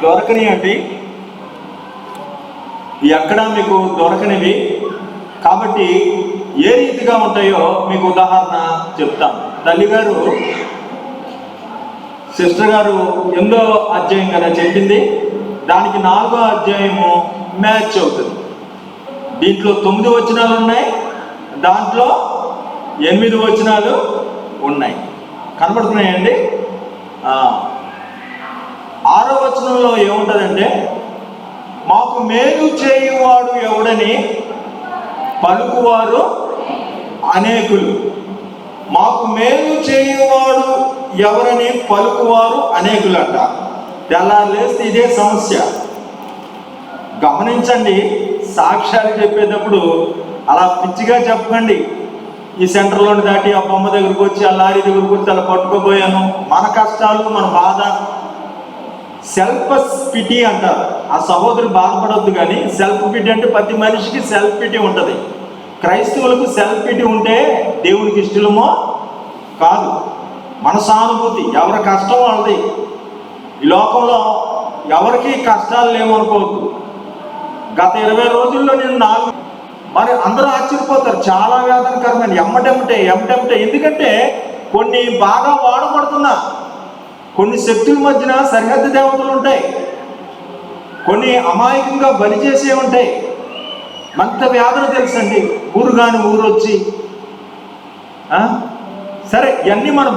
దొరకనియండి, ఎక్కడా మీకు దొరకనివి. కాబట్టి ఏ రీతిగా ఉంటాయో మీకు ఉదాహరణ చెప్తాను. తల్లిగారు సిస్టర్ గారు 8వ అధ్యాయం కదా చెప్పింది, దానికి 4వ అధ్యాయము మ్యాచ్ అవుతుంది. దీంట్లో 9 వచనాలు ఉన్నాయి, దాంట్లో 8 వచనాలు ఉన్నాయి. కనబడుతున్నాయండి. 6వ వచనంలో ఏముంటుందంటే, మాకు మేలు చేయువాడు ఎవడని పలుకువారు అనేకులు. మాకు మేలు చేయువాడు ఎవరని పలుకువారు అనేకులంట. తెల్లారులేస్తే ఇదే సమస్య. గమనించండి, సాక్ష్యాలు చెప్పేటప్పుడు అలా పిచ్చిగా చెప్పకండి. ఈ సెంటర్లోని దాటి ఆ బొమ్మ దగ్గరకు వచ్చి ఆ లారీ దగ్గరకు వచ్చి అలా పట్టుకోపోయాను. మన కష్టాలు, మన బాధ, సెల్ఫ్ పిటీ అంటారు. ఆ సహోదరు బాధపడొద్దు, కానీ సెల్ఫ్ పిటీ అంటే ప్రతి మనిషికి సెల్ఫ్ పిటీ ఉంటుంది. క్రైస్తవులకు సెల్ఫ్ పిటీ ఉంటే దేవునికి ఇష్టమో కాదు. మన సానుభూతి, ఎవరి కష్టం వాళ్ళది. ఈ లోకంలో ఎవరికి కష్టాలు లేవనుకోవద్దు. గత 20 రోజుల్లో నేను 4 మరి అందరూ ఆశ్చర్యపోతారు, చాలా వేదనకరమైన ఎమ్మటెమ్మటే. ఎందుకంటే కొన్ని బాగా వాడబడుతున్నా, కొన్ని శక్తుల మధ్యన సరిహద్దు దేవతలు ఉంటాయి, కొన్ని అమాయకంగా బలి చేసే ఉంటాయి. మంత వేదన తెలుసండి. ఊరు కాని ఊరు వచ్చి సరే ఇవన్నీ మన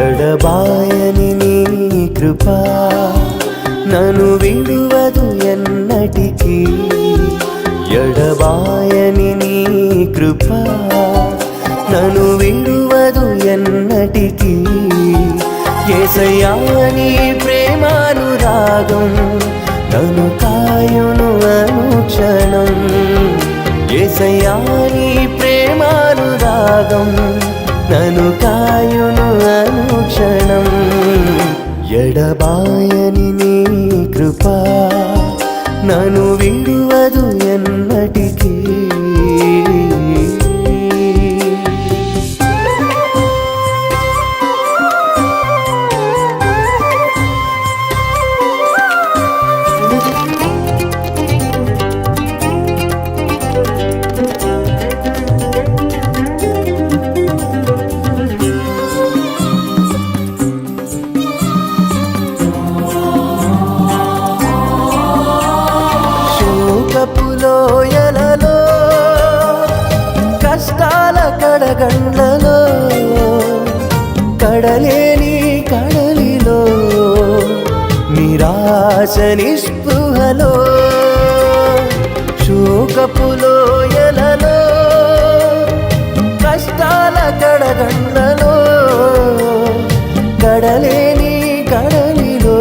ఎడబాయని నీ కృపా నన్ను విడువదు ఎన్నటికీ. ఎడబాయని నీ కృపా నన్ను విడువదు ఎన్నటికీ. యేసయ్యా నీ ప్రేమానురాగం నన్ను కాయును అనుక్షణం. యేసయ్యా నీ ప్రేమానురాగం నన్ను కాయును అనుక్షణం. ఎడబాయని నీ కృపా నన్ను విడువదు ఎన్నటికీ. లోయలలో కష్టాల కడగండ్లలో కడలేని కడలిలో నిరాశ నిస్పృహలో శోకపు లోయలలో కష్టాల కడగండ్లలో కడలేని కడలిలో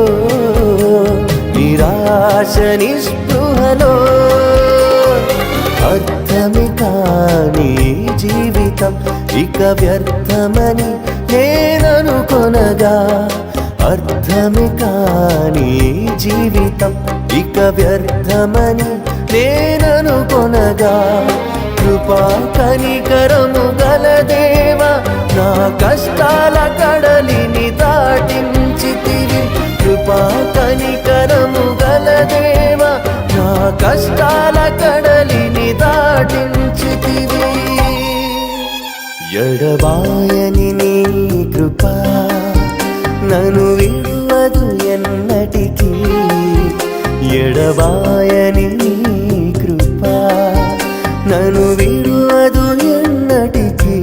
నిరాశ నిస్పృహలో అర్థమే కాని జీవితం ఇక వ్యర్థమని నేననుకొనగా. అర్థమే కాని జీవితం ఇక వ్యర్థమని నేననుకొనగా. కృపా కనికరము గల దేవా నా కష్టాల కడలిని దాటించితివి. కృపా కనికరము గల దేవా నా కష్టాల కడలిని దాటించితివి. ఎడబాయని నీ కృపా నన్ను విడువదు ఎన్నటికీ. ఎడబాయని నీ కృపా నన్ను విడువదు ఎన్నటికీ.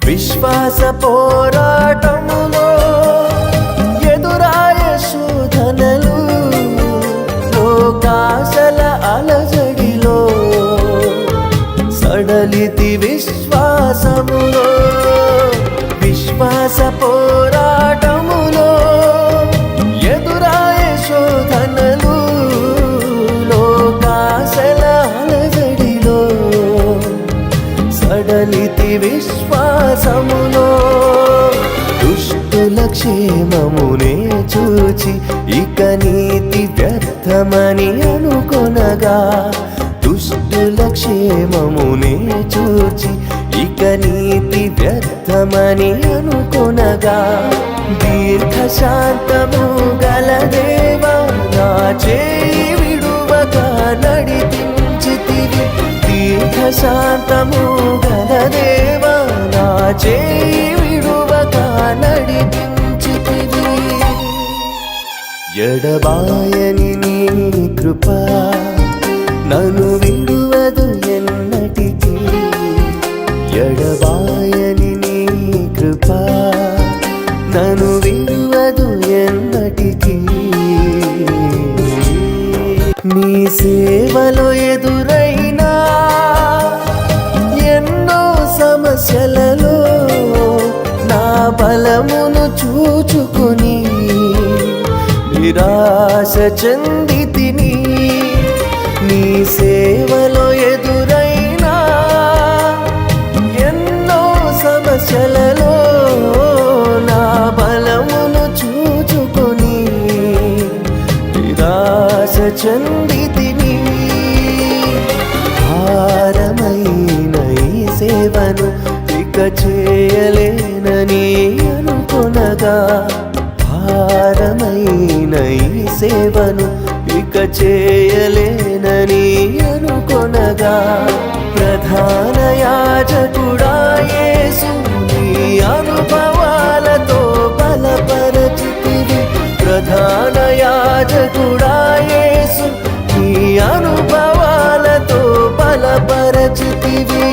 విశ్వాస పోరాటములో ఎదురాయ శోధనలు, లోకాశల అలజడిలో సడలితి విశ్వాసములో. విశ్వాస పోరాటములో ఎదురాయ శోధనలు, లోకాశల అలజడిలో సడలితి విశ్వాసములో. దుష్టుల క్షేమమునే చూచి ఇక నీతి వ్యర్థమని అనుకొనగా, దుష్టుల క్షేమమునే చూచి ఇక నీతి వ్యర్థమని అనుకొనగా, దీర్ఘశాంతము గల దేవా నా చేయి విడువక నడిపించితివి. దీర్ఘశాంతము గల దేవా నా చేయి విడువక నడిపించితివి. ఎడబాయని నీ కృప నన్ను విడువదు ఎన్నటికీ. ఎడబాయని నీ కృప నన్ను విడువదు ఎన్నటికీ. నీ సేవలో ఎదురైనా ఎన్నో సమస్యలలో నా బలమును చూచుకొని నిరాశ చెందితిని. నీ సేవలో ఎదురైనా ఎన్నో సమస్యలలో నా బలమును చూచుకొని నిరాశ చెందితిని. భారమైన ఈ సేవను ఇక చేయలేనని అనుకొనగా, భారమైన ఈ సేవను ఇక చేయలేనని అనుకొనగా, ప్రధాన యాజకుడా యేసు నీ అనుభవాలతో బలపరచితివి. ప్రధాన యాజకుడా యేసు నీ అనుభవాలతో బలపరచితివి.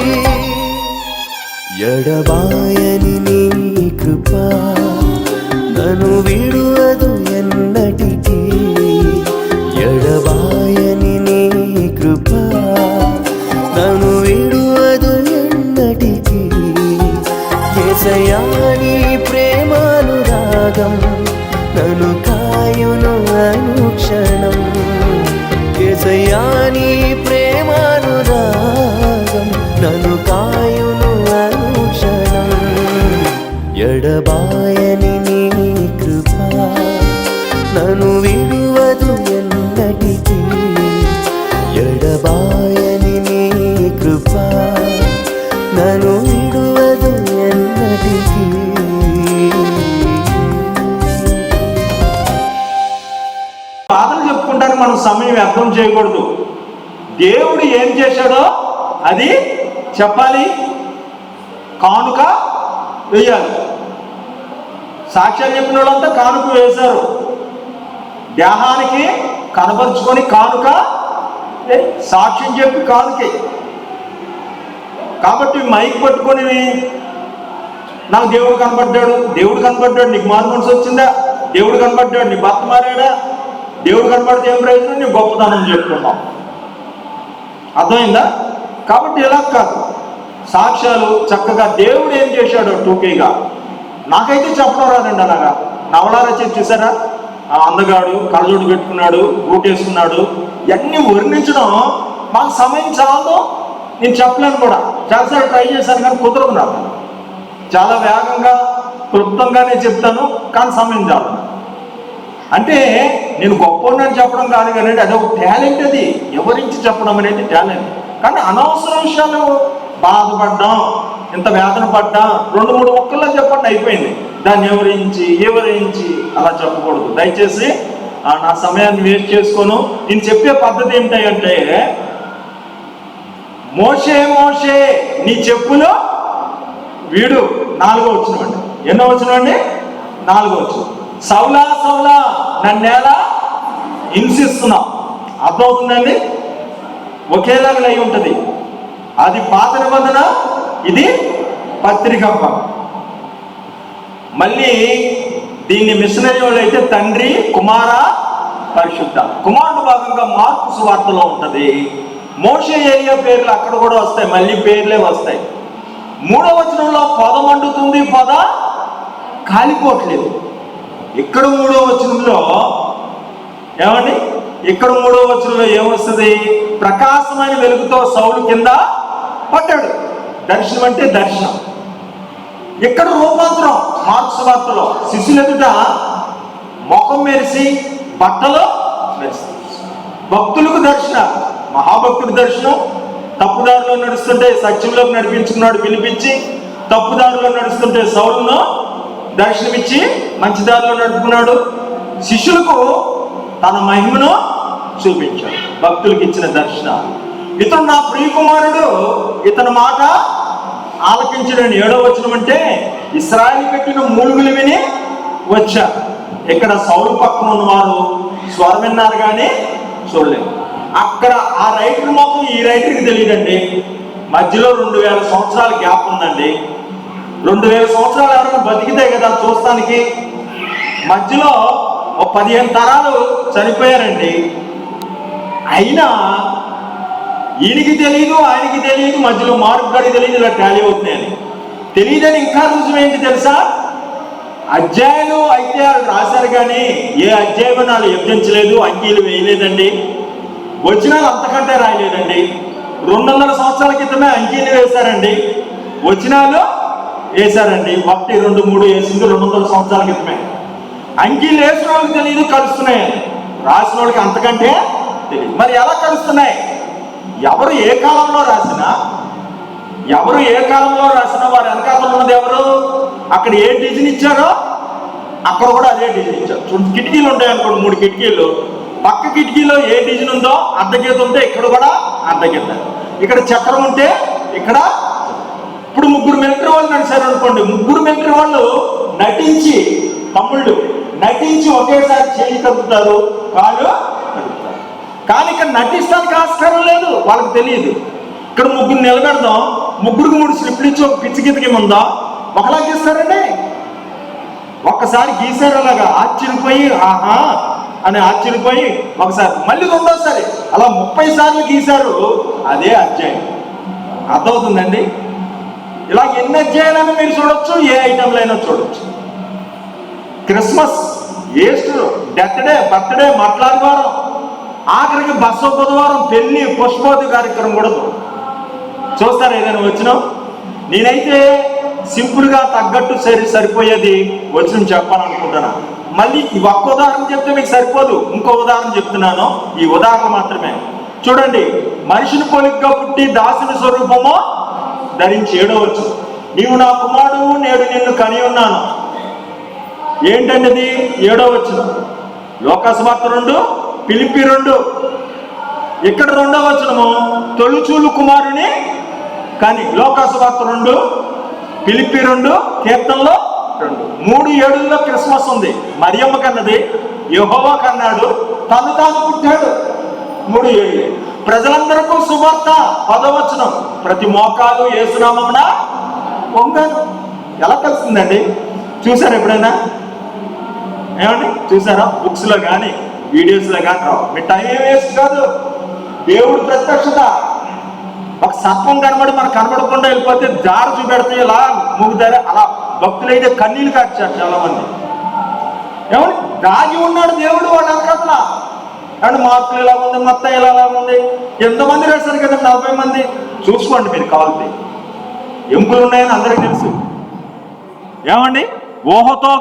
ఎడబాయని నీ కృప నన్ను విడువదు ఎన్నటికీ. ఎడబాయని నీ కృప నన్ను విడువదు ఎన్నటికీ. యేసయ్యా నీ ప్రేమానురాగం నన్ను కాయును అనుక్షణం. యేసయ్యా నీ ప్రేమానురాగం నన్ను కాయును అనుక్షణం. ఎడబాయని నీ కృప నన్ను విడువదు ఎన్నటికీ. ఎడబాయని నీ కృప నన్ను విడువదు ఎన్నటికీ. పాటలు చెప్పుకుంటానికి మనం సమయం వ్యర్థం చేయకూడదు. దేవుడు ఏం చేశాడో అది చెప్పాలి, కానుక వేయాలి. సాక్ష్యాలు చెప్పిన వాళ్ళంతా కానుక వేశారు. దేహానికి కనపరుచుకొని కానుక, సాక్ష్యం చెప్పి కానుకే. కాబట్టి మైక్ పట్టుకొని నాకు దేవుడు కనపడ్డాడు, దేవుడు కనపడ్డాడు, నీకు మారు మనసు వచ్చిందా, దేవుడు కనపడ్డాడు, నీ భర్త మారాడా, దేవుడు కనపడితే ఏం ప్రయోజనం, నీ గొప్పతనం చెప్పుకున్నాం. అర్థమైందా? కాబట్టి ఇలా కాదు, సాక్ష్యాలు చక్కగా దేవుడు ఏం చేశాడో టూకీగా. నాకైతే చెప్పడం రాదండి అలాగా. నవలారా చూసారా, అందగాడు, కళ్ళజోడు పెట్టుకున్నాడు, బూట్ వేసుకున్నాడు, ఇవన్నీ వర్ణించడం మాకు సమయం చాలదు. నేను చెప్పలేను కూడా, చాలాసార్లు ట్రై చేశాను కానీ కుదరదు నాకు. చాలా వేగంగా క్లుప్తంగానే చెప్తాను కానీ సమయం చాలు. అంటే నేను గొప్పని చెప్పడం కాదు కానీ అది ఒక టాలెంట్. అది ఎవరించి చెప్పడం అనేది టాలెంట్. కానీ అనవసర విషయాలు బాధపడ్డాం, ఇంత వేదన పడ్డాం, 2-3 ఒక్కల్లో చెప్పండి అయిపోయింది. దాన్ని ఎవరించి అలా చెప్పకూడదు. దయచేసి నా సమయాన్ని వేస్ట్ చేసుకోను. నేను చెప్పే పద్ధతి ఏమిటంటే, మోషే మోషే నీ చెప్పులు వీడు 4వ వచనమండి. ఎన్నో వచనమండి? 4వ వచనం. సౌలా సౌలా నన్నేలా హింసిస్తున్నావు. అర్థమవుతుందండి? ఒకేలాగా అయి ఉంటుంది. అది పాత నిబంధన, ఇది పత్రికప్ప. మళ్ళీ దీన్ని మిషనరీ వాళ్ళు అయితే తండ్రి, కుమార, పరిశుద్ధ. కుమారుడు భాగంగా మార్కు సువార్తలో ఉంటుంది. మోషే ఏరియా పేర్లు అక్కడ కూడా వస్తాయి, మళ్ళీ పేర్లే వస్తాయి. 3వ వచనంలో పొద మండుతుంది, పొద కాలిపోవట్లేదు. ఇక్కడ 3వ వచనంలో ఏమండి, ఇక్కడ 3వ వచనంలో ఏమొస్తుంది? ప్రకాశమైన వెలుగుతో సౌలు కింద పడ్డాడు. దర్శనం అంటే దర్శనం. ఇక్కడ రూపాంతరం మార్కు సువార్తలో శిష్యుల ఎదుట ముఖం మెరిసి బట్టలు మెరిసి. భక్తులకు దర్శనం, మహాభక్తుడి దర్శనం. తప్పుదారిలో నడుస్తుంటే సత్యంలోకి నడిపించుకున్నాడు పిలిపించి, తప్పుదారిలో నడుస్తుంటే సౌలును దర్శనమిచ్చి మంచి దారిలో నడుపుకున్నాడు. శిష్యులకు తన మహిమను చూపించాడు. భక్తులకు ఇచ్చిన దర్శనాలు. ఇతను నా ప్రియకుమారుడు, ఇతని మాట ఆలకించడని 7వ వచనం అంటే ఇశ్రాయేలు పెట్టిన మూలుగులు విని వచ్చా. ఇక్కడ సౌలు పక్కన ఉన్నవారు స్వరం విన్నారు కానీ చూడలేదు. అక్కడ ఆ రైటర్ మాత్రం ఈ రైటర్కి తెలియదండి. మధ్యలో 2000 సంవత్సరాల గ్యాప్ ఉందండి. 2000 సంవత్సరాలు ఎవరైనా బతికితే కదా చూస్తానికి. మధ్యలో ఒక 15 తరాలు చనిపోయారండి. అయినా ఈయనకి తెలియదు, ఆయనకి తెలియదు, మధ్యలో మార్పు గడి తెలియదు, ఇలా టాలీ అవుతున్నాయని. తెలియదని ఇంకా రుజువు ఏంటి తెలుసా? అధ్యాయులు అయితే వాళ్ళు రాశారు కానీ ఏ అధ్యాయం వాళ్ళు విభజించలేదు, అంకీలు వేయలేదండి. వచనాలు అంతకంటే రాయలేదండి. 200 సంవత్సరాల క్రితమే అంకీలు వేశారండి, వచనాలు వేశారండి. 1, 2, 3 వేసింది 200 సంవత్సరాల క్రితమే. అంకీలు వేసిన వాళ్ళకి తెలియదు, కలుస్తున్నాయని. రాసిన వాళ్ళకి అంతకంటే తెలియదు. మరి ఎలా కలుస్తున్నాయి? ఎవరు ఏ కాలంలో రాసినా వారు వెనకాల ఉన్నది ఎవరు? అక్కడ ఏ డిజైన్ ఇచ్చారో అక్కడ కూడా అదే డిజైన్ ఇచ్చారు. చూడండి, కిటికీలు ఉంటాయి అనుకోండి, 3 కిటికీలు. పక్క కిటికీలో ఏ డిజైన్ ఉందో అర్ధగీత ఉంటే ఇక్కడ కూడా అర్ధగీత. ఇక్కడ చక్రం ఉంటే ఇక్కడ. ఇప్పుడు 3 మిలిటరీ వాళ్ళు నడిచారు అనుకోండి, 3 మిలిటరీ వాళ్ళు నటించి, తమ్ముళ్ళు నటించి ఒకేసారి చేయి కదుపుతారు, కాళ్ళు కదుపుతారు. కానీ ఇక్కడ నటిస్తానికి ఆస్కారం లేదు, వాళ్ళకి తెలియదు. ఇక్కడ 3 నిలబెడదాం, 3కి 3 స్లిప్లు ఇచ్చి ఒక పిచ్చి గీతకి ముందా ఒకలా గీస్తారండి. ఒక్కసారి గీసారు అలాగా ఆశ్చర్యపోయి ఆహా అని ఆశ్చర్యపోయి ఒకసారి, మళ్ళీ 2వసారి అలా 30 సార్లు గీశారు. అదే అధ్యాయం. అర్థమవుతుందండి? ఇలా ఎన్ని అధ్యాయాలను మీరు చూడొచ్చు, ఏ ఐటెంలో అయినా చూడొచ్చు. Christmas, Easter, death day, birthday, మట్లాదివారం, ఆఖరికి బస్సు బుధవారం, పెళ్లి, పుష్పోతి కార్యక్రమం కూడా చూస్తారు. ఏదైనా వచ్చినా నేనైతే సింపుల్గా తగ్గట్టు సరిపోయేది వచ్చిన చెప్పాలనుకుంటున్నాను. మళ్ళీ ఈ ఒక్క ఉదాహరణ చెప్తే మీకు సరిపోదు, ఇంకో ఉదాహరణ చెప్తున్నాను. ఈ ఉదాహరణ మాత్రమే చూడండి. మనిషిని పోలికగా పుట్టి దాసుని స్వరూపము ధరించి 7వ వచనం. నీవు నా కుమారుడు, నేడు నిన్ను కని ఉన్నాను. ఏంటండి అది? 7వ వచనం. లోకాసువార్త 2, ఫిలిప్పీ 2. ఇక్కడ 2వ వచనము తొలిచూలు కుమారుని కానీ. లోకాసువార్త 2, ఫిలిప్పీ 2, కీర్తనలో 2. 3:7 క్రిస్మస్ ఉంది. మరియమ్మ కన్నది, యెహోవా కన్నాడు, తాను పుట్టాడు. 3:7. ప్రజలందరికీ సువార్త 10వ వచనం. ప్రతి మోకాలు యేసునామమున వంగను. ఎలా కలిసిందండి? చూసారా ఎప్పుడైనా? ఏమండి చూసారా? బుక్స్లో కానీ వీడియోస్లో కానీ రావు. మీ టైం వేస్ట్ కాదు. దేవుడు ప్రత్యక్షత. ఒక సర్పం కనబడి మనకు కనబడకుండా వెళ్ళిపోతే దారి చూపెడితే ఇలా మూగుతారా? అలా భక్తులైతే కన్నీళ్ళు కాచారు చాలా మంది. ఏమండి దాగి ఉన్నాడు దేవుడు వాళ్ళ వెనకాల. అండ్ మార్పులు ఎలా ఉంది, మొత్తం ఎలా ఉంది, ఎంతమంది రాశారు కదా? 40 మంది. చూసుకోండి మీరు కావాలంటే. ఎముకలు ఉన్నాయని అందరికీ తెలుసు. ఏమండి ఊహతో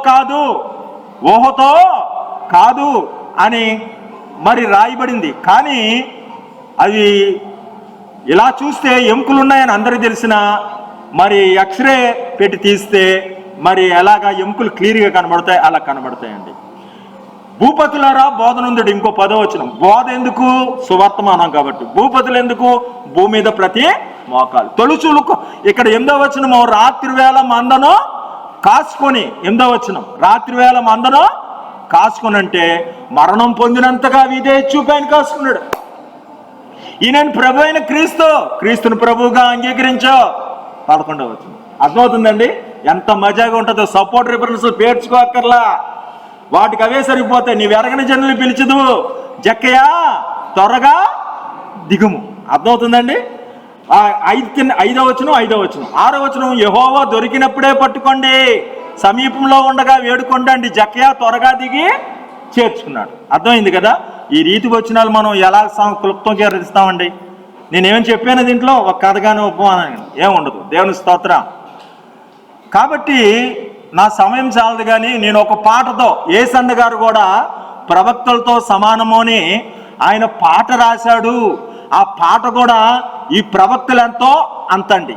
కాదు అని మరి రాయబడింది. కానీ అవి ఇలా చూస్తే ఎముకలు ఉన్నాయని అందరికీ తెలిసిన, మరి ఎక్స్రే పెట్టి తీస్తే మరి ఎలాగా ఎముకలు క్లియర్గా కనబడతాయి, అలా కనబడతాయండి. భూపతులారా బోధనుందుడు. ఇంకో 10వ వచనం. బోధ ఎందుకు? సువర్తమానం కాబట్టి. భూపతులు ఎందుకు? భూమి మీద ప్రతి మోకాలు. తొలుచూలు. ఇక్కడ 8వ వచనము రాత్రి వేళ మందను కాసుకొని. 8వ వచనం రాత్రి వేళ మందను కాసుకొని అంటే మరణం పొందినంతగా ఇదే చూపాయని కాసుకున్నాడు. ఈయన ప్రభు అయిన క్రీస్తుని ప్రభువుగా అంగీకరించో. 11వ వచనం. అర్థమవుతుందండి? ఎంత మజాగా ఉంటుందో. సపోర్ట్ రిఫరెన్స్ పేర్చుకోక్కర్లా, వాటికి అవే సరిపోతాయి. నీవు ఎరగని జనులు పిలిచదు, జక్కయ్యా త్వరగా దిగుము. అర్థమవుతుందండి? 5వ వచనం 6వ వచనం, యెహోవా దొరికినప్పుడే పట్టుకోండి, సమీపంలో ఉండగా వేడుకోండి, జక్కయ్య త్వరగా దిగి చేర్చుకున్నాడు. అర్థమైంది కదా? ఈ రీతి వచనాలు మనం ఎలా క్లుప్తంగా గ్రహిస్తామండి? నేనేమని చెప్పాను దీంట్లో? ఒక కథగానే ఉపమానం ఏముండదు. దేవుని స్తోత్రం. కాబట్టి నా సమయం చాలదు, కానీ నేను ఒక పాటతో, యేసన్న గారు కూడా ప్రవక్తలతో సమానము అని ఆయన పాట రాశాడు. ఆ పాట కూడా ఈ ప్రవక్తలు ఎంతో అంతండి.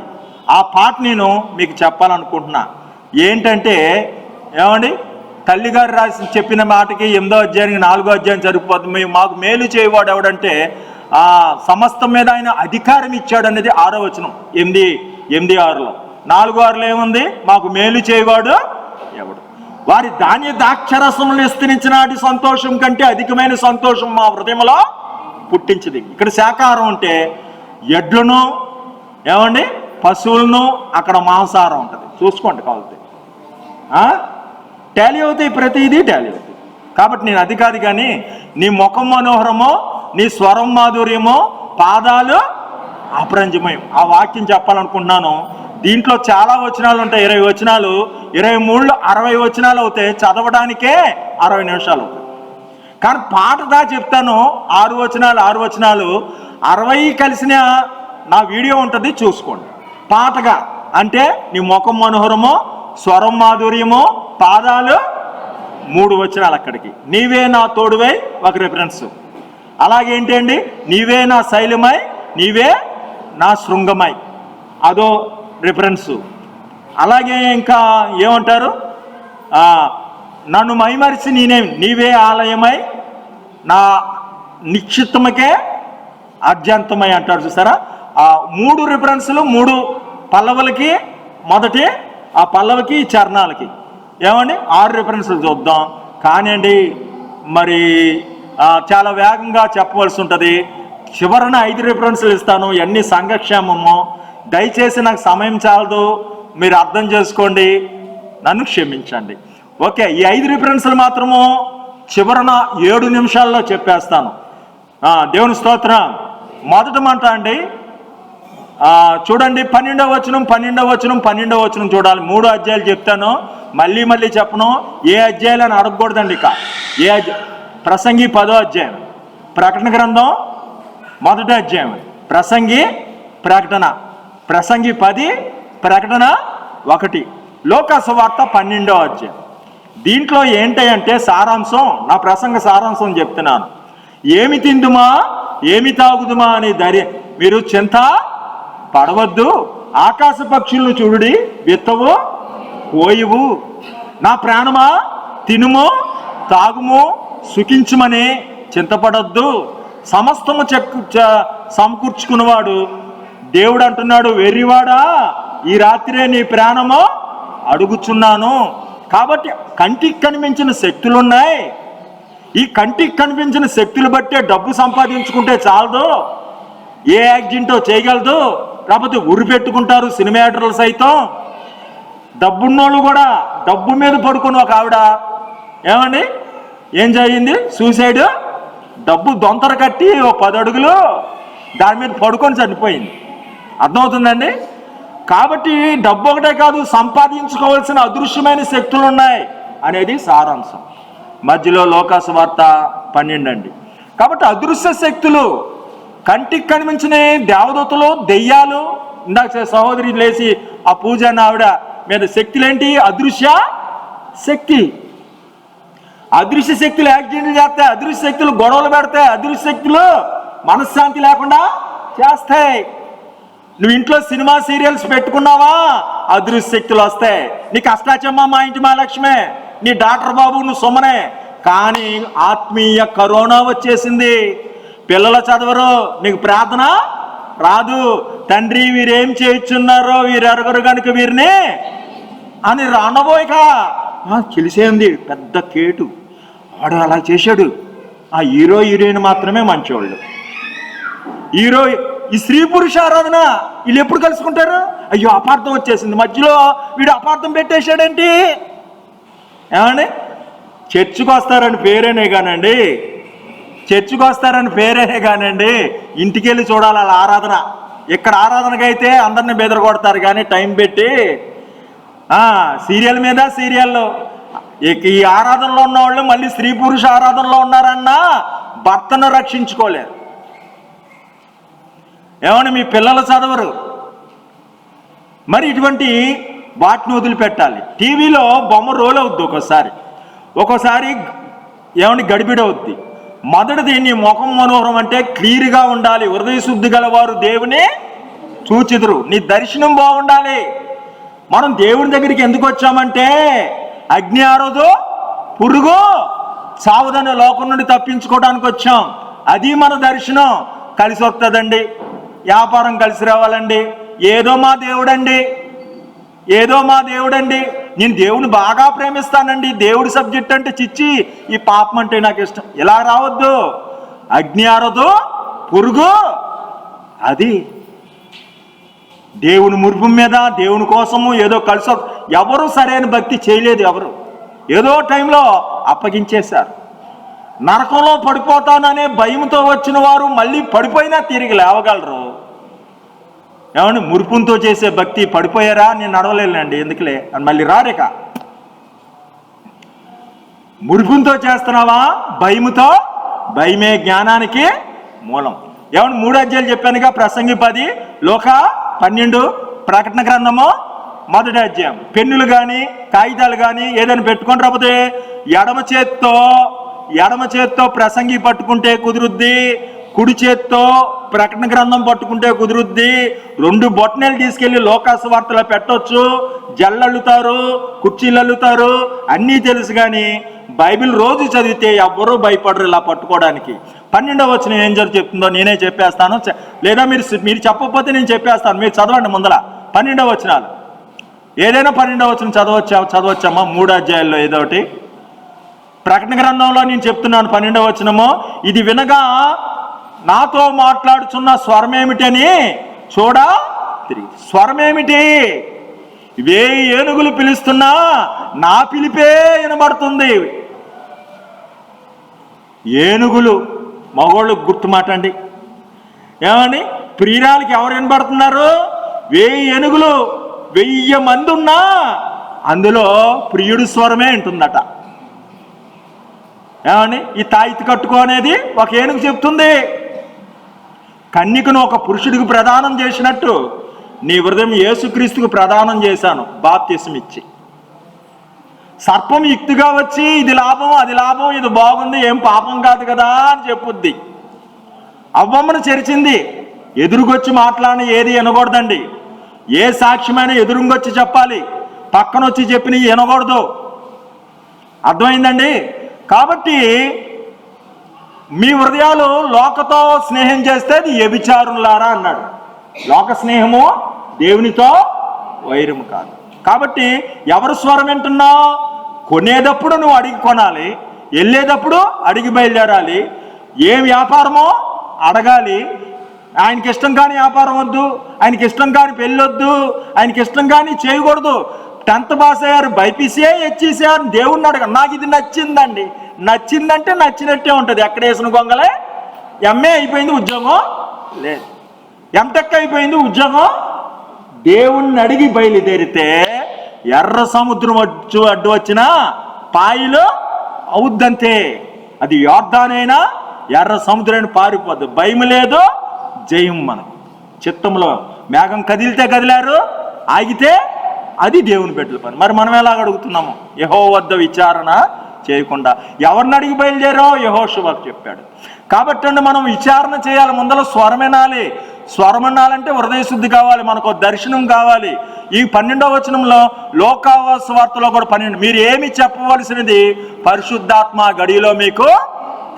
ఆ పాట నేను మీకు చెప్పాలనుకుంటున్నా. ఏంటంటే, ఏమండి, తల్లిగారు రాసి చెప్పిన మాటకి 8వ అధ్యాయానికి 4వ అధ్యాయం సరిపోతుంది. మాకు మేలు చేయవాడు ఎవడంటే ఆ సమస్తం మీద ఆయన అధికారం ఇచ్చాడు అనేది 6వ వచనం, 8:6లో. 4:6లో ఏముంది? మాకు మేలు చేయవాడు ఎవడు? వారి ధాన్య ద్రాక్షరసములు విస్తరించినాటి సంతోషం కంటే అధికమైన సంతోషం మా హృదయంలో పుట్టించింది. ఇక్కడ శాకాహారం అంటే ఎడ్లను, ఏమండి, పశువులను, అక్కడ మాంసాహారం ఉంటుంది. చూసుకోండి కావాలంటే. టాలీ అవుతాయి, ప్రతిదీ టాలీ అవుతాయి. కాబట్టి నేను అది కాదు, కానీ నీ ముఖం మనోహరమో, నీ స్వరం మాధుర్యమో, పాదాలు అపరంజమయం. ఆ వాక్యం చెప్పాలనుకుంటున్నాను. దీంట్లో చాలా వచనాలు ఉంటాయి. 20 వచనాలు, 23లో 60 వచనాలు అవుతాయి. చదవడానికే 60 నిమిషాలు అవుతాయి. కానీ పాటగా చెప్తాను. 6 వచనాలు 60 కలిసిన నా వీడియో ఉంటుంది, చూసుకోండి. పాటగా అంటే నీ ముఖం మనోహరమో, స్వరం మాధుర్యమో, పాదాలు 3 వచనాలు అక్కడికి. నీవే నా తోడువై ఒక రిఫరెన్స్. అలాగేంటి అండి, నీవే నా శైలమై, నీవే నా శృంగమై, అదో రిఫరెన్సు. అలాగే ఇంకా ఏమంటారు, నన్ను మైమరిచి నీవే ఆలయమై, నా నిశ్చిత్తమకే అర్జంతమై అంటారు. చూసారా? ఆ 3 రిఫరెన్సులు 3 పల్లవులకి, మొదటి ఆ పల్లవికి, చరణాలకి. ఏమండి, 6 రిఫరెన్సులు చూద్దాం. కానీ అండి, మరి చాలా వేగంగా చెప్పవలసి ఉంటుంది. చివరన 5 రిఫరెన్సులు ఇస్తాను. ఎన్ని సంఘక్షేమమో. దయచేసి నాకు సమయం చాలదు, మీరు అర్థం చేసుకోండి, నన్ను క్షమించండి. ఓకే, ఈ 5 రిఫరెన్సులు మాత్రము చివరన 7 నిమిషాల్లో చెప్పేస్తాను. దేవుని స్తోత్రం. మొదటి మాట అండి, చూడండి, 12వ వచనం చూడాలి. 3 అధ్యాయాలు చెప్తాను, మళ్ళీ చెప్పను. ఏ అధ్యాయాలు అని అడగకూడదండి. ఇక ఏ ప్రసంగి 10వ అధ్యాయం, ప్రకటన గ్రంథం 1వ అధ్యాయం, ప్రసంగి 10, ప్రకటన 1, లోకాసు వార్త 12వ అధ్యాయం. దీంట్లో ఏంటంటే సారాంశం, నా ప్రసంగ సారాంశం చెప్తున్నాను. ఏమి తిందుమా, ఏమి తాగుదుమా అని మీరు చింత పడవద్దు. ఆకాశ పక్షులను చూడుడి, విత్తవు కోయువు. నా ప్రాణమా, తినుము తాగుము సుఖించుమని చింతపడొద్దు. సమస్తము సమకూర్చుకున్నవాడు దేవుడు అంటున్నాడు, వెర్రివాడా, ఈ రాత్రే నీ ప్రాణము అడుగుచున్నాను. కాబట్టి కంటికి కనిపించిన శక్తులున్నాయి. ఈ కంటికి కనిపించిన శక్తులు బట్టే డబ్బు సంపాదించుకుంటే చాలదు, ఏ యాక్సిడెంటో చేయగలదు. కాకపోతే ఉరి పెట్టుకుంటారు సినిమా యాక్టర్లు సైతం. డబ్బున్నోళ్ళు కూడా డబ్బు మీద పడుకుని ఒక ఆవిడ, ఏమండి, ఏం జరిగింది, సూసైడ్, డబ్బు దొంతర కట్టి 10 అడుగులు దాని మీద పడుకొని చనిపోయింది. అర్థమవుతుందండి? కాబట్టి డబ్బు ఒకటే కాదు, సంపాదించుకోవాల్సిన అదృశ్యమైన శక్తులు ఉన్నాయి అనేది సారాంశం. మధ్యలో లోకాసు వార్త 12 అండి. కాబట్టి అదృశ్య శక్తులు, కంటికి కనిపించిన దేవదూతలు, దెయ్యాలు, ఇందాక సహోదరి లేచి ఆ పూజ అన్న ఆవిడ మీద శక్తులేంటి, అదృశ్య శక్తి. అదృశ్య శక్తులు యాక్సిడెంట్లు చేస్తాయి, అదృశ్య శక్తులు గొడవలు పెడతాయి, అదృశ్య శక్తులు మనశ్శాంతి లేకుండా చేస్తాయి. నువ్వు ఇంట్లో సినిమా సీరియల్స్ పెట్టుకున్నావా, అదృశ్య శక్తులు వస్తాయి. నీ కష్టాచమ్మ మా ఇంటి మా లక్ష్మే, నీ డాక్టర్ బాబు నువ్వు సుమనే. కానీ ఆత్మీయ కరోనా వచ్చేసింది, పిల్లలు చదవరు, నీకు ప్రార్థన రాదు. తండ్రి వీరేం చేయుచున్నారో వీరెరగరు కనుక వీరిని అని రానబోయక తెలిసేంది పెద్ద కేటు. వాడు అలా చేశాడు. ఆ హీరో హీరోయిన్ మాత్రమే మంచివాళ్ళు. ఈ స్త్రీ పురుష ఆరాధన వీళ్ళు ఎప్పుడు కలుసుకుంటారు? అయ్యో అపార్థం వచ్చేసింది, మధ్యలో వీడు అపార్థం పెట్టేశాడేంటి? ఏమండి, చర్చికి వస్తారని పేరేనే కానండి, చర్చికి వస్తారని పేరేనే కానండి, ఇంటికి వెళ్ళి చూడాలి వాళ్ళ ఆరాధన. ఇక్కడ ఆరాధనకైతే అందరిని బెదరగొడతారు కానీ టైం పెట్టి సీరియల్ మీద సీరియల్లో. ఈ ఆరాధనలో ఉన్న వాళ్ళు మళ్ళీ స్త్రీ పురుష ఆరాధనలో ఉన్నారన్నా భర్తను రక్షించుకోలేరు. ఏమని మీ పిల్లలు చదవరు. మరి ఇటువంటి వాటిని వదిలిపెట్టాలి. టీవీలో బొమ్మ రోల్ అవుద్ది, ఒక్కోసారి ఏమని గడిబిడవుద్ది. మొదటిది నీ ముఖం మనోహరం అంటే క్లియర్గా ఉండాలి. హృదయ శుద్ధి గలవారు దేవుని చూచిదురు. నీ దర్శనం బాగుండాలి. మనం దేవుని దగ్గరికి ఎందుకు వచ్చామంటే అగ్ని ఆరోదు పురుగు సావదనే లోకం నుండి తప్పించుకోవడానికి వచ్చాం. అది మన దర్శనం. కలిసి వస్తుందండి, వ్యాపారం కలిసి రావాలండి, ఏదో మా దేవుడండి, ఏదో మా దేవుడండి, నేను దేవుని బాగా ప్రేమిస్తానండి, దేవుడి సబ్జెక్ట్ అంటే చిచ్చి, ఈ పాపం అంటే నాకు ఇష్టం, ఇలా రావద్దు. అగ్ని ఆరదు పురుగు, అది దేవుని మురుపు మీద దేవుని కోసము ఏదో కలిసి ఎవరు సరైన భక్తి చేయలేదు. ఎవరు ఏదో టైంలో అప్పగించేశారు. నరకంలో పడిపోతాననే భయంతో వచ్చిన వారు మళ్ళీ పడిపోయినా తిరిగి లేవగలరు. ఏమండి, మురుపుతో చేసే భక్తి పడిపోయారా, నేను నడవలేనండి ఎందుకులే అని మళ్ళీ రారేక. మురుపుతో చేస్తున్నావా భయముతో, భయమే జ్ఞానానికి మూలం. ఏమన్నా 3 అధ్యాయాలు చెప్పానుగా, ప్రసంగి 10, లోక 12, ప్రకటన గ్రంథము 1వ అధ్యాయం. పెన్నులు కానీ కాగితాలు కానీ ఏదైనా పెట్టుకొని రాకపోతే ఎడమ చేత్తో ప్రసంగి పట్టుకుంటే కుదురుద్ది, కుడి చేత్తో ప్రకటన గ్రంథం పట్టుకుంటే కుదురుద్ది. 2 బొట్టనలు తీసుకెళ్లి లోకాసు వార్తలో పెట్టొచ్చు, జల్లల్లుతారు, కుర్చీలు అల్లుతారు, అన్నీ తెలుసు. కానీ బైబిల్ రోజు చదివితే ఎవ్వరూ భయపడరు ఇలా పట్టుకోవడానికి. 12వ వచనం ఏం చెప్తుందో నేనే చెప్పేస్తాను, లేదా మీరు చెప్పకపోతే నేను చెప్పేస్తాను. మీరు చదవండి ముందల 12వ వచనాలు. ఏదైనా 12వ వచనం చదవచ్చమ్మా 3 అధ్యాయాల్లో ఏదో ఒకటి. ప్రకటన గ్రంథంలో నేను చెప్తున్నాను 12వ వచనము, ఇది వినగా నాతో మాట్లాడుచున్న స్వరమేమిటని చూడా తిరిగి. స్వరమేమిటి? 1000 ఏనుగులు పిలుస్తున్నా నా పిలిపే వినబడుతుంది. ఏనుగులు మగోళ్ళు గుర్తుమాట అండి. ఏమని ప్రియురాలకి ఎవరు వినబడుతున్నారు? 1000 ఏనుగులు, 1000 మంది ఉన్నా అందులో ప్రియుడు స్వరమే ఉంటుందట. ఏమని ఈ తాయితీ కట్టుకో అనేది ఒక ఏనుగు చెప్తుంది. కన్యకను ఒక పురుషుడికి ప్రదానం చేసినట్టు నీ హృదయం యేసుక్రీస్తుకు ప్రదానం చేశాను బాప్తిసం ఇచ్చి. సర్పం యుక్తిగా వచ్చి ఇది లాభం అది లాభం, ఇది బాగుంది, ఏం పాపం కాదు కదా అని చెప్పుద్ది. అవ్వమ్మను చెరిచింది. ఎదురుగొచ్చి మాట్లాడిన ఏది వినకూడదండి. ఏ సాక్ష్యమైనా ఎదురుగొచ్చి చెప్పాలి, పక్కనొచ్చి చెప్పిన వినకూడదు. అర్థమైందండి? కాబట్టి మీ హృదయాలు లోకతో స్నేహం చేస్తే అది వ్యభిచారులారా అన్నాడు. లోక స్నేహము దేవునితో వైరము కాదు. కాబట్టి ఎవరు స్వరం వింటున్నావు? కొనేటప్పుడు నువ్వు అడిగి కొనాలి, వెళ్ళేటప్పుడు అడిగి బయలుదేరాలి. ఏ వ్యాపారమో అడగాలి. ఆయనకి ఇష్టం కాని వ్యాపారం వద్దు, ఆయనకి ఇష్టం కాని పెళ్ళి వద్దు, ఆయనకి ఇష్టం కాని చేయకూడదు. 10th పాస్ అయ్యారు, బైపీసీఏ హెచ్ఈసీఆర్ దేవుణ్ణి అడగ, నాకు ఇది నచ్చిందండి. నచ్చిందంటే నచ్చినట్టే ఉంటుంది. ఎక్కడ వేసిన గొంగలే. ఎంఏ అయిపోయింది, ఉద్యోగం లేదు. ఎంటెక్ అయిపోయింది, ఉద్యోగం. దేవుణ్ణి అడిగి బయలుదేరితే ఎర్ర సముద్రం అడ్డు వచ్చినా పాయిలో అవుద్దంతే. అది యోర్దానైనా ఎర్ర సముద్రాన్ని పారిపోద్దు. భయం లేదు, జయం మనకు. చిత్తంలో మేఘం కదిలితే కదిలారు, ఆగితే అది దేవుని బిడ్డల పని. మరి మనం ఎలాగ అడుగుతున్నాము? యెహోవా వద్ద విచారణ చేయకుండా. ఎవరిని అడిగి బయలుదేరో యెహోషువకు చెప్పాడు. కాబట్టి మనం విచారణ చేయాలి. ముందర స్వరం వినాలి. స్వరం వినాలంటే హృదయ శుద్ధి కావాలి, మనకు దర్శనం కావాలి. ఈ 12వ వచనంలో లోకావాస వార్తలో కూడా 12 మీరు ఏమి చెప్పవలసినది పరిశుద్ధాత్మ గడిలో మీకు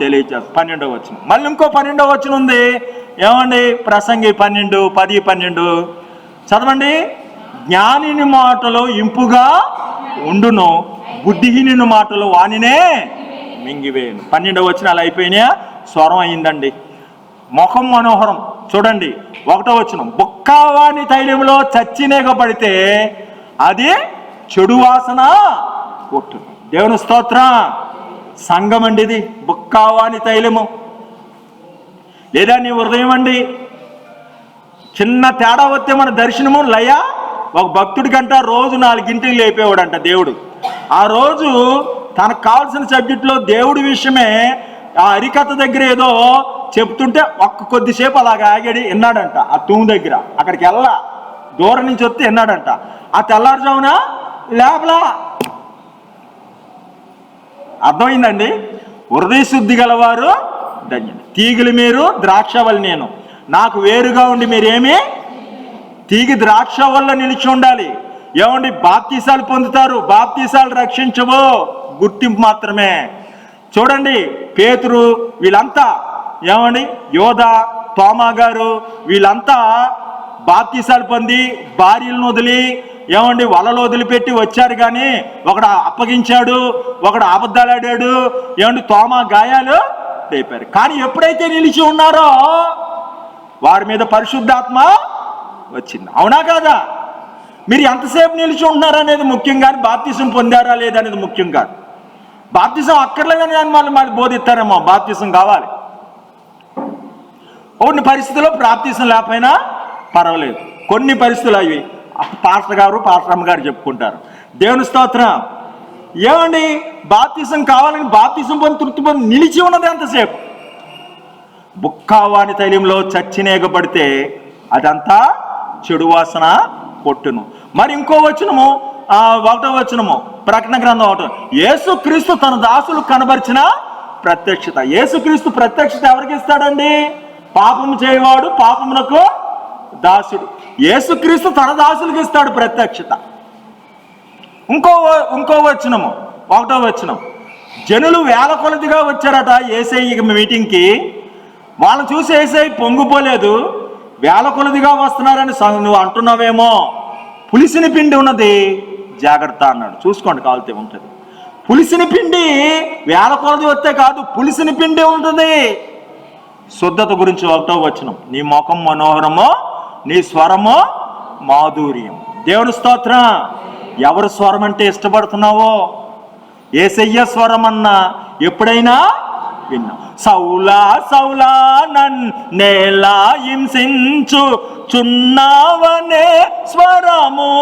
తెలియజేస్తారు. 12వ వచనం. మళ్ళీ ఇంకో 12వ వచనం ఉంది. ఏమండి? ప్రసంగి 12, 10, 12 చదవండి. జ్ఞానిని మాటలు ఇంపుగా ఉండును, బుద్ధిహీనుని మాటలు వానినే మింగివేయను. 12వ వచనాలు అయిపోయినాయా? స్వరం అయిందండి. ముఖం మనోహరం, చూడండి 1వ వచనం, బొక్కావాని తైలంలో చచ్చినేగబడితే అది చెడు వాసన కొట్టును. దేవుని స్తోత్రం. సంఘం అండి ఇది, బొక్కావాని తైలము. లేదా నీ హృదయం అండి, చిన్న తేడా వస్తే మన దర్శనము లయ. ఒక భక్తుడికంట రోజు 4 గంటలు లేపేవాడంట దేవుడు. ఆ రోజు తనకు కావాల్సిన సబ్జెక్టులో దేవుడి విషయమే ఆ అరికథ దగ్గర ఏదో చెప్తుంటే కొద్దిసేపు అలాగ ఆగాడి విన్నాడంట. ఆ తూము దగ్గర అక్కడికి వెళ్ళా, దూరం నుంచి వస్తే విన్నాడంట. ఆ తెల్లారుజామున లేపలా. అర్థమైందండి? హృదయ శుద్ధి గలవారు ధన్యులు. తీగలు మీరు, ద్రాక్షవల్లి నేను. నాకు వేరుగా ఉండి మీరేమి, తీగి ద్రాక్ష వల్ల నిలిచి ఉండాలి. ఏమండి, బాప్తీసాలు పొందుతారు, బాప్తీసాలు రక్షించవు, గుర్తింపు మాత్రమే. చూడండి పేతురు, వీళ్ళంతా ఏమండి, యోధ, తోమా గారు, వీళ్ళంతా బాప్తీసాలు పొంది భార్యలను వదిలి ఏమండి వలలో వదిలిపెట్టి వచ్చారు. కానీ ఒకడు అప్పగించాడు, ఒకడు అబద్ధాలు ఆడాడు. ఏమండి, తోమా గాయాలు రేపారు. కానీ ఎప్పుడైతే నిలిచి ఉన్నారో వారి మీద పరిశుద్ధాత్మ వచ్చింది. అవునా కాదా? మీరు ఎంతసేపు నిలిచి ఉంటున్నారనేది ముఖ్యం కాదు, బాప్తిసం పొందారా లేదనేది ముఖ్యం కాదు. బాప్తిసం అక్కర్లేదని మళ్ళీ బోధిస్తారేమో, బాప్తిసం కావాలి. కొన్ని పరిస్థితుల్లో బాప్తిసం లేకపోయినా పర్వాలేదు. కొన్ని పరిస్థితులు అవి పాస్టర్ గారు, పాస్టర్ అమ్మ గారు చెప్పుకుంటారు. దేవుని స్తోత్రం. ఏమండి, బాప్తిసం కావాలని బాప్తిసం పొంది తృప్తి పొంది నిలిచి ఉన్నది ఎంతసేపు? బుక్కావాని తైలంలో చచ్చినేగబడితే అదంతా చెడు వాసన కొట్టును. మరి ఇంకో వచనము, 1వ వచనము, ప్రకటన గ్రంథం 1. యేసుక్రీస్తు తన దాసులు కనబరిచిన ప్రత్యక్షత. యేసుక్రీస్తు ప్రత్యక్షత ఎవరికి ఇస్తాడండి? పాపము చేయవాడు, పాపమునకు దాసుడు. యేసుక్రీస్తు తన దాసులకు ఇస్తాడు ప్రత్యక్షత. ఇంకో వచనము, 1వ వచనం, జనులు వేల కొలదిగా వచ్చారట యేసయ్య మీటింగ్కి. వాళ్ళని చూసి యేసయ్య పొంగిపోలేదు. వేల కొలదిగా వస్తున్నారని నువ్వు అంటున్నావేమో. పులిసిన పిండి ఉన్నది, జాగ్రత్త అన్నాడు. చూసుకోండి, కావాలితే ఉంటుంది. పులిసిన పిండి వేల కొలది వస్తే కాదు, పులిసిన పిండి ఉంటుంది. శుద్ధత గురించి 1వ వచనం, నీ ముఖం మనోహరమో, నీ స్వరమో మాధుర్యం. దేవుని స్తోత్రం. ఎవరు స్వరం అంటే ఇష్టపడుతున్నావో? యేసయ్య స్వరం అన్నా ఎప్పుడైనా విన్నా? సౌలా సౌలా నన్నేలా హింసించు చున్నావనే స్వరము,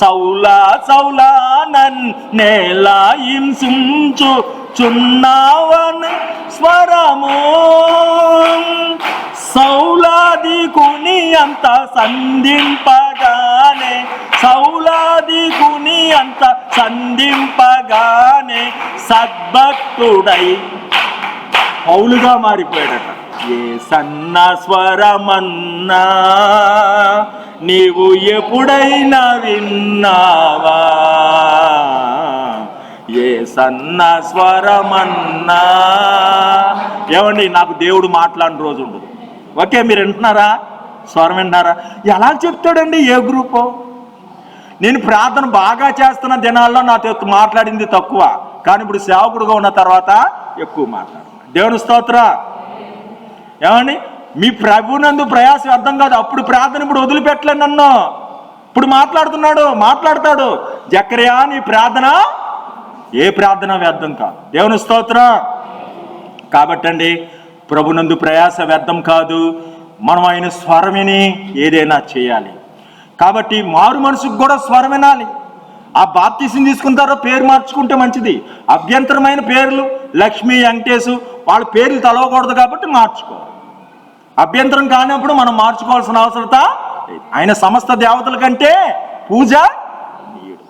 సౌలా సౌలా నన్నేలా హింసించు చున్నావనే స్వరము, సౌలాది కుని అంత సంధింపగానే, సౌలాది కుని అంత సంధింపగానే సద్భక్తుడై పౌలుగా మారిపోయాడట. ఏ సన్న స్వరమన్నా నీవు ఎప్పుడైనా విన్నావా? ఏ సన్న స్వరమన్నా. ఏమండి, నాకు దేవుడు మాట్లాడిన రోజు ఉండదు. ఓకే, మీరు వింటున్నారా? స్వరం వింటున్నారా? ఎలా చెప్తాడండి? ఏ గ్రూపు? నేను ప్రార్థన బాగా చేస్తున్న దినాల్లో నాతో మాట్లాడింది తక్కువ, కానీ ఇప్పుడు సేవకుడుగా ఉన్న తర్వాత ఎక్కువ మాట్లాడు. దేవుని స్తోత్రం. ఏమండి, మీ ప్రభునందు ప్రయాస అర్థం కాదు. అప్పుడు ప్రార్థన ఇప్పుడు వదిలిపెట్టలేదు నన్ను. ఇప్పుడు మాట్లాడతాడు. జకర్యా, నీ ప్రార్థన ఏ ప్రార్థన వ్యర్థం కాదు. దేవుని స్తోత్రం. కాబట్టి అండి, ప్రభునందు ప్రయాస వ్యర్థం కాదు. మనం ఆయన స్వరం విని ఏదైనా చేయాలి. కాబట్టి మారు మనసుకు కూడా స్వరం వినాలి. ఆ బాప్తిసం తీసుకుంటారో పేరు మార్చుకుంటే మంచిది. అభ్యంతరమైన పేర్లు లక్ష్మి, వెంకటేశు, వాళ్ళ పేర్లు తలవకూడదు కాబట్టి మార్చుకోవాలి. అభ్యంతరం కానప్పుడు మనం మార్చుకోవాల్సిన అవసరత లేదు. ఆయన సమస్త దేవతల కంటే పూజ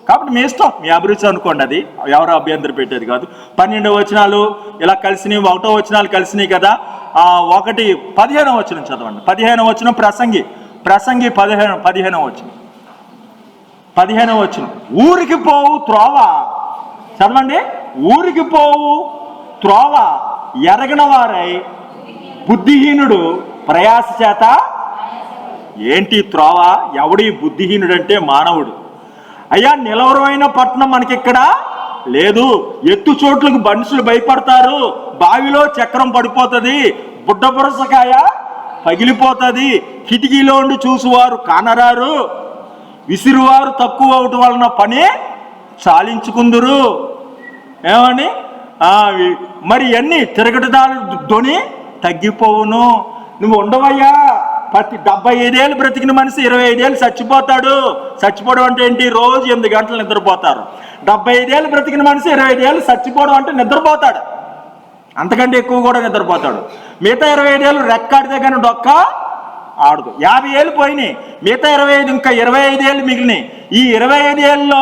కాబట్టి మీ ఇష్టం, మీ అభిరుచి అనుకోండి. అది ఎవరో అభ్యంతరం పెట్టేది కాదు. 12వ వచనాలు ఇలా కలిసినాయి, 1వ వచనాలు కలిసినాయి కదా. 15వ వచనం చదవండి. 15వ వచనం ప్రసంగి 15వ వచనం. 15వ వచనం, ఊరికి పోవు త్రోవ. చదవండి. ఊరికి పోవు త్రోవ ఎరగన వారై బుద్ధిహీనుడు ప్రయాస చేత. ఏంటి త్రోవ? ఎవడి బుద్ధిహీనుడు అంటే మానవుడు. అయ్యా, నిలవరమైన పట్టణం మనకిక్కడ లేదు. ఎత్తు చోట్లకు మనుషులు భయపడతారు. బావిలో చక్రం పడిపోతుంది, బుడ్డ పురసకాయ పగిలిపోతుంది. కిటికీలో ఉండి చూసువారు కానరారు, విసిరువారు తక్కువ అవటం వలన పని చాలించుకుందురు. ఏమని మరి అన్ని తిరగటదాలు ధ్వని తగ్గిపోవును. నువ్వు ఉండవయ్యా. ప్రతి 75 ఏళ్ళు బ్రతికిన మనిషి 25 ఏళ్ళు చచ్చిపోతాడు. చచ్చిపోవడం అంటే ఏంటి? రోజు 8 గంటలు నిద్రపోతారు. 75 ఏళ్ళు బ్రతికిన మనిషి 25 ఏళ్ళు చచ్చిపోవడం అంటే నిద్రపోతాడు. అంతకంటే ఎక్కువ కూడా నిద్రపోతాడు. మిగతా 25 ఏళ్ళు రెక్కాడితే కానీ డొక్క ఆడదు. 50 ఏళ్ళు పోయినాయి, మిగతా 25 ఇంకా 25 ఏళ్ళు మిగిలినాయి. ఈ 25 ఏళ్ళలో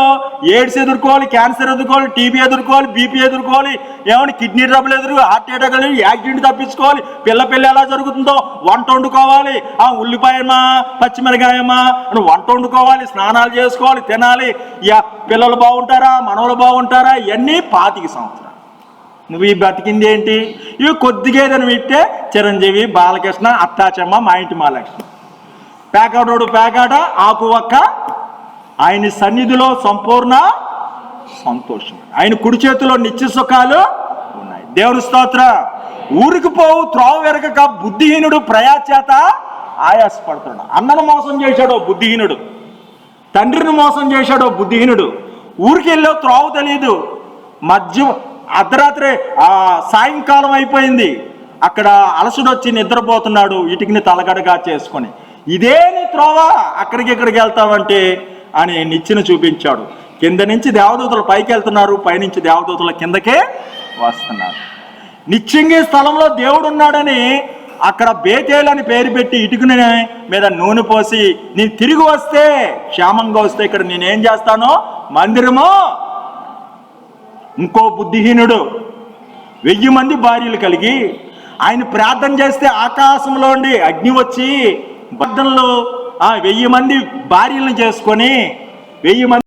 ఎయిడ్స్ ఎదుర్కోవాలి, క్యాన్సర్ ఎదుర్కోవాలి, టీబీ ఎదుర్కోవాలి, బీపీ ఎదుర్కోవాలి, ఏమని kidney trouble heart attack, accident తప్పించుకోవాలి, పిల్ల ఎలా జరుగుతుందో వంట వండుకోవాలి, ఉల్లిపాయమా పచ్చిమిరకాయమా అని వంట వండుకోవాలి, స్నానాలు చేసుకోవాలి, తినాలి. పిల్లలు బాగుంటారా, మనవలు బాగుంటారా, ఇవన్నీ 25 సంవత్సరాలు. నువ్వు ఈ బతికింది ఏంటి? ఇవి కొద్దిగా ఏదైనా వింటే చిరంజీవి, బాలకృష్ణ, అత్తాచమ్మ, మా ఇంటి మహాలక్ష్మి. పేకాడోడు పేకాట, ఆకు ఒక్క, ఆయన సన్నిధిలో సంపూర్ణ సంతోషం. ఆయన కుడి చేతిలో నిత్య సుఖాలు ఉన్నాయి. దేవుని స్తోత్ర. ఊరికి పోవు త్రోవ వెరగక బుద్ధిహీనుడు ప్రయాచేత ఆయాసపడుతున్నాడు. అన్నను మోసం చేశాడో బుద్ధిహీనుడు, తండ్రిని మోసం చేశాడో బుద్ధిహీనుడు. ఊరికి వెళ్ళో త్రోవ తెలియదు. అర్ధరాత్రి సాయంకాలం అయిపోయింది, అక్కడ అలసుడొచ్చి నిద్రపోతున్నాడు, ఇటుకిని తలగడగా చేసుకొని. ఇదే నీ త్రోవ, అక్కడికి ఇక్కడికి వెళ్తావంటే అని నిచ్చెన చూపించాడు. కింద నుంచి దేవదూతలు పైకి వెళ్తున్నారు, పైనుంచి దేవదూతల కిందకే వస్తున్నారు. నిత్యంగా స్థలంలో దేవుడు ఉన్నాడని అక్కడ బేతేలు అని పేరు పెట్టి ఇటుకుని మీద నూనె పోసి నేను తిరిగి వస్తే, క్షేమంగా వస్తే ఇక్కడ నేనేం చేస్తానో మందిరము. ఇంకో బుద్ధిహీనుడు 1000 మంది భార్యలు కలిగి ఆయన ప్రార్థన చేస్తే ఆకాశంలో ఉండి అగ్ని వచ్చి బద్దల్లో 1000 మంది భార్యలను చేసుకొని 1000 మంది